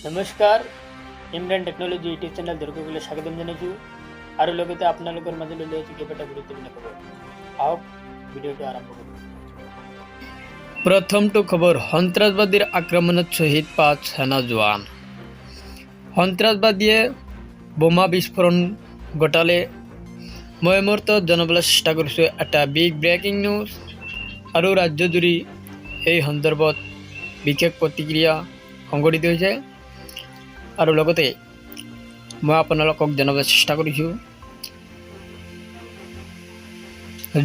নমস্কাৰ Imran technology YouTube channel দৰ্শকসকলে স্বাগতম জনাইছোঁ আৰু লগতে আপোনালোকৰ মাজলৈ লৈ আহিছোঁ কেইবাটা গুৰুত্বপূৰ্ণ খবৰ। আহক ভিডিঅ'টো আৰম্ভ কৰোঁ। প্ৰথমটো খবৰ, সন্ত্ৰাসবাদীৰ আক্ৰমণত শ্বহীদ 5 সেনা জোৱান। সন্ত্ৰাসবাদীয়ে বোমা বিস্ফোৰণ ঘটালে মই মুহূৰ্তত জনাবলৈ চেষ্টা কৰিছোঁ এটা বিগ ব্ৰেকিং নিউজ আৰু ৰাজ্যজুৰি এই সন্দৰ্ভত বিশেষ প্ৰতিক্ৰিয়া সংঘটিত হৈছে আৰু লগতে মই আপোনালোকক জনাবলৈ চেষ্টা কৰিছোঁ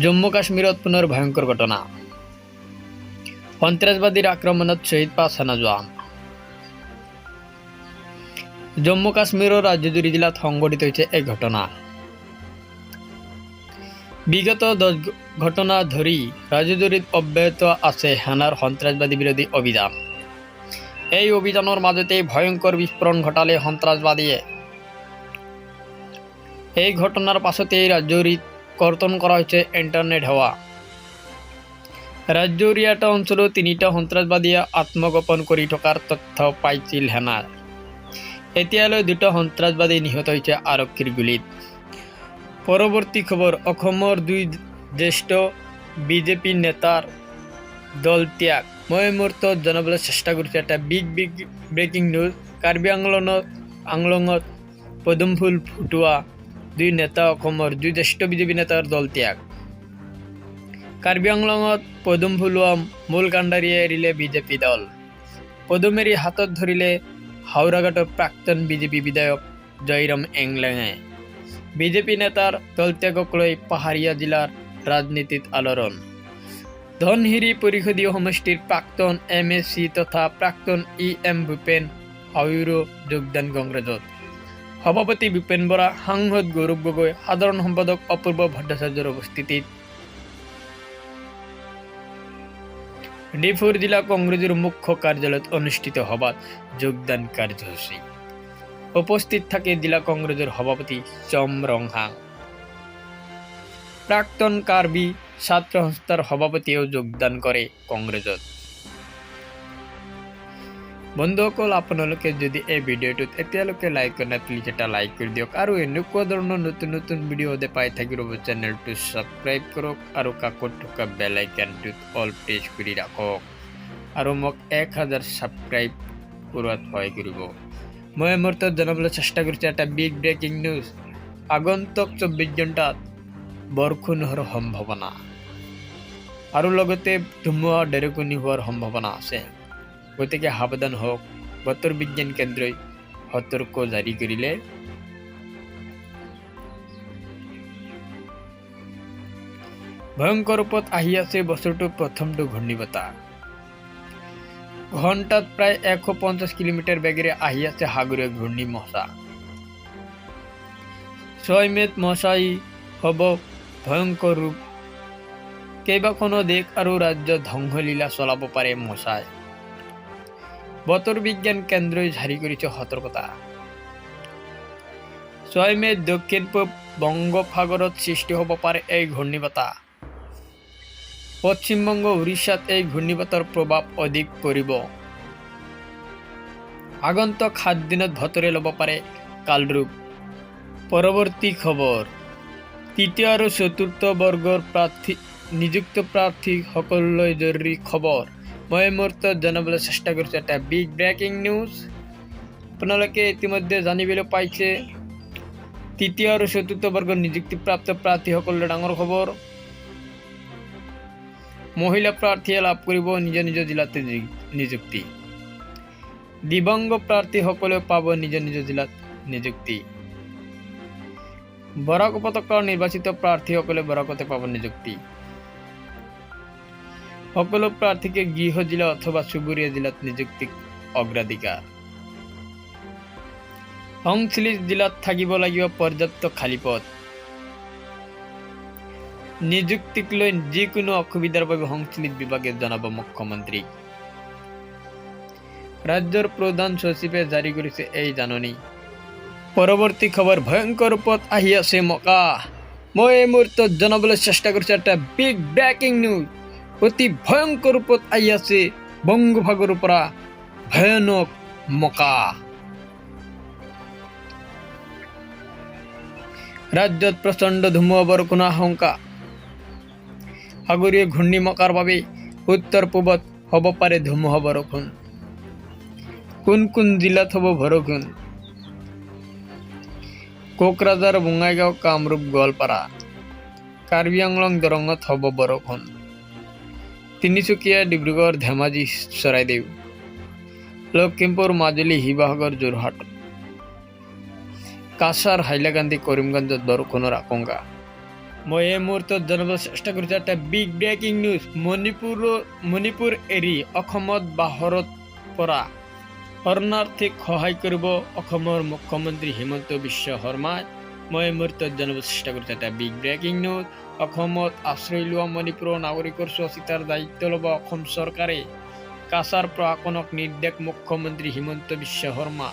জম্মু কাশ্মীৰত পুনৰ ভয়ংকৰ ঘটনা। সন্ত্ৰাসবাদীৰ আক্ৰমণত শ্বহীদ 5 সেনা জোৱান। জম্মু কাশ্মীৰৰ ৰাজ্যজুৰি জিলাত সংঘটিত হৈছে এই ঘটনা। বিগত 10 ঘটনা ধৰি ৰাজ্যজুৰিত অব্যাহত আছে সেনাৰ সন্ত্ৰাসবাদী বিৰোধী অভিযান। এই অভিযানৰ মাজতে ভয়ংকৰ বিস্ফোৰণ ঘটালে সন্ত্ৰাসবাদীয়ে। এই ঘটনাৰ পাছতেই ৰাজ্যজুৰিত কৰ্তন কৰা হৈছে ইণ্টাৰনেট সেৱা। ৰাজ্যৰ এটা অঞ্চলত 3টা সন্ত্ৰাসবাদীয়ে আত্মগোপন কৰি থকাৰ তথ্য পাইছিল সেনাই। এতিয়ালৈ 2টা সন্ত্ৰাসবাদী নিহত হৈছে আৰক্ষীৰ গুলীত। পৰৱৰ্তী খবৰ, অসমৰ 2 জ্যেষ্ঠ বিজেপি নেতাৰ দল ত্যাগ। মই মুহূৰ্তত জনাবলৈ চেষ্টা কৰিছোঁ এটা বিগ ব্ৰেকিং নিউজ। কাৰ্বি আংলঙত পদুম ফুল ফুটোৱা 2 নেতা, অসমৰ 2 জ্যেষ্ঠ বিজেপি নেতাৰ দল ত্যাগ। কাৰ্বি আংলঙত পদুম ফুলোৱা মূল কাণ্ডাৰীয়ে এৰিলে বিজেপি দল। পদুম এৰি হাতত ধৰিলে হাওৰাঘাটৰ প্ৰাক্তন বিজেপি বিধায়ক জয়ৰাম এংলেঙে। বিজেপি নেতাৰ দলত্যাগক লৈ পাহাৰীয়া জিলাৰ ৰাজনীতিত আলোড়ন। ধনশিৰি পৰিষদীয় সমষ্টিৰ প্ৰাক্তন MSC তথা প্ৰাক্তন EM ভূপেন হাউৰো যোগদান কংগ্ৰেছত। সভাপতি ভূপেন বৰা, সাংসদ গৌৰৱ গগৈ, সাধাৰণ সম্পাদক অপূৰ্ব ভট্টাচাৰ্যৰ উপস্থিতিত D4 জিলা কংগ্ৰেছৰ মুখ্য কাৰ্যালয়ত অনুষ্ঠিত সভাত যোগদান কাৰ্যসূচী। উপস্থিত থাকে জিলা কংগ্ৰেছৰ সভাপতি চমৰংহাং। প্ৰাক্তন কাৰ্বি ছাত্ৰ সংস্থাৰ সভাপতিয়েও যোগদান কৰে কংগ্ৰেছত। বন্ধুসকল, আপোনালোকে যদি এই ভিডিঅ'টোত এতিয়ালৈকে লাইক কৰা নাই, প্লিজ এটা লাইক কৰি দিয়ক আৰু এনেকুৱা ধৰণৰ নতুন নতুন ভিডিঅ' পাই থাকিব চেনেলটো ছাবস্ক্ৰাইব কৰক আৰু কাষত থকা বেল আইকনটোত অল প্ৰেছ কৰি ৰাখক আৰু মোক 1000 ছাবস্ক্ৰাইব কৰাত সহায় কৰিব। মই মুহূৰ্তত জনাবলৈ চেষ্টা কৰিছোঁ এটা বিগ ব্ৰেকিং নিউজ। আগন্তুক 24 ঘণ্টাত বৰষুণ হোৱাৰ সম্ভাৱনা আৰু লগতে ধুমুহা ঢেৰেকনি হোৱাৰ সম্ভাৱনা আছে। গতিকে সাৱধান হওক। বতৰ বিজ্ঞান কেন্দ্ৰই সতৰ্ক জাৰি কৰিলে। ভয়ংকৰ ৰূপত আহি আছে বছৰটোৰ প্ৰথমটো ঘূৰ্ণীবতাহ। ঘণ্টাত প্ৰায় 150 কিলোমিটাৰ বেগেৰে আহি আছে সাগৰীয় ঘূৰ্ণী মছা। 6 মে'ত মছাই হ'ব ভয়ংকৰ ৰূপ। কেইবাখনো দেশ আৰু ৰাজ্যত ধ্বংসলীলা চলাব পাৰে মছাই। বতৰ বিজ্ঞান কেন্দ্ৰই জাৰি কৰিছে সতৰ্কতা। 6 মে'ত দক্ষিণ পূব বংগোপসাগৰত সৃষ্টি হ'ব পাৰে এই ঘূৰ্ণীবতাহ। পশ্চিমবংগ, উৰিষ্যাত এই ঘূৰ্ণীবতাহৰ প্ৰভাৱ অধিক পৰিব। আগন্তুক 7 দিনত বতৰে ল'ব পাৰে কালৰূপ। পৰৱৰ্তী খবৰ, 3য় আৰু 4ৰ্থ বৰ্গৰ নিযুক্ত প্ৰাৰ্থীসকললৈ জৰুৰী খবৰ। মই মুহূৰ্তত জনাবলৈ চেষ্টা কৰিছোঁ এটা বিগ ব্ৰেকিং নিউজ। আপোনালোকে ইতিমধ্যে জানিবলৈ পাইছে 3য় আৰু 4ৰ্থ বৰ্গৰ নিযুক্তিপ্ৰাপ্ত প্ৰাৰ্থীসকলৰ ডাঙৰ খবৰ। মহিলা প্ৰাৰ্থীয়ে লাভ কৰিব নিজ নিজ জিলাতে নিযুক্তি। দিব্যাংগ প্ৰাৰ্থীসকলেও পাব নিজ নিজ জিলাত নিযুক্তি। বৰাক উপত্যকাৰ নিৰ্বাচিত প্ৰাৰ্থীসকলে বৰাকতে পাব নিযুক্তি। সকলো প্ৰাৰ্থীকে গৃহ জিলা অথবা চুবুৰীয়া জিলাত নিযুক্তিক অগ্ৰাধিকাৰ। সংশ্লিষ্ট জিলাত থাকিব লাগিব পৰ্যাপ্ত খালী পদ। নিযুক্তিক লৈ যিকোনো অসুবিধাৰ বাবে সংশ্লিষ্ট বিভাগে জনাব মুখ্যমন্ত্ৰীক। ৰাজ্যৰ প্ৰধান সচিবে জাৰি কৰিছে এই জাননী। পৰৱৰ্তী খবৰ, ভয়ংকৰ ৰূপত আহি আছে মকা। মই এই মুহূৰ্তত জনাবলৈ চেষ্টা কৰিছোঁ এটা বিগ ব্ৰেকিং নিউজ। অতি ভয়ংকৰ ৰূপত আহি আছে বংগোপসাগৰৰ পৰা ভয়ানক মকা। ৰাজ্যত প্ৰচণ্ড ধুমুহা বৰষুণৰ আশংকা। সাগৰীয় ঘূৰ্ণিবতাহৰ বাবে উত্তৰ পূবত হ'ব পাৰে ধুমুহা বৰষুণ। কোন কোন জিলাত হ'ব বৰষুণ? কোকৰাঝাৰ, বঙাইগাঁও, কামৰূপ, গোৱালপাৰা। কাৰ্বি আংলং, দৰঙত হ'ব বৰষুণ। তিনিচুকীয়া, ডিব্ৰুগড়, ধেমাজি, চৰাইদেউ। লখিমপুৰ, মাজুলী, শিৱসাগৰ, যোৰহাট। কাছাৰ, হাইলাকান্দি, কৰিমগঞ্জত বৰষুণৰ আশংকা। মই এই মুহূৰ্তত জনাব চেষ্টা কৰিছোঁ এটা বিগ ব্ৰেকিং নিউজ। মণিপুৰ এৰি অসমত বাহিৰত পৰা শৰণাৰ্থীক সহায় কৰিব অসমৰ মুখ্যমন্ত্ৰী হিমন্ত বিশ্ব শৰ্মাই। মই এই মুহূৰ্তত জনাব চেষ্টা কৰিছোঁ এটা বিগ ব্ৰেকিং নিউজ। অসমত আশ্ৰয় লোৱা মণিপুৰৰ নাগৰিকৰ চোৱাচিতাৰ দায়িত্ব ল'ব অসম চৰকাৰে। কাছাৰ প্ৰশাসনক নিৰ্দেশ মুখ্যমন্ত্ৰী হিমন্ত বিশ্ব শৰ্মা।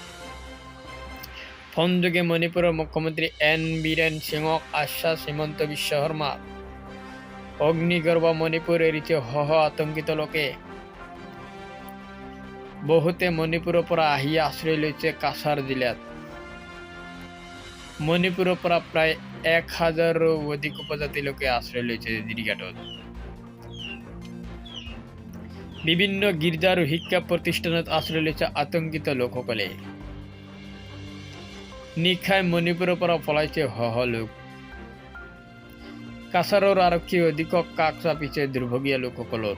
ফোনযোগে মণিপুৰৰ মুখ্যমন্ত্ৰী এন বীৰেন সিঙক আশ্বাস হিমন্ত বিশ্ব শৰ্মা। অগ্নিগৰ্ভ মণিপুৰ এৰিছে শহ আতংকিত লোকে। বহুতে মণিপুৰৰ পৰা আহি আশ্ৰয় লৈছে কাছাৰ জিলাত। মণিপুৰৰ পৰা প্ৰায় 1000ৰো অধিক উপজাতি লোকে আশ্ৰয় লৈছে জিৰিঘাটত। বিভিন্ন গীৰ্জা আৰু শিক্ষা প্ৰতিষ্ঠানত আশ্ৰয় লৈছে আতংকিত লোকসকলে। নিশাই মণিপুৰৰ পৰা পলাইছে শহ লোক। কাছাৰৰ আৰক্ষী অধীক্ষক কাষ চাপিছে দুৰ্ভগীয়া লোকসকলৰ।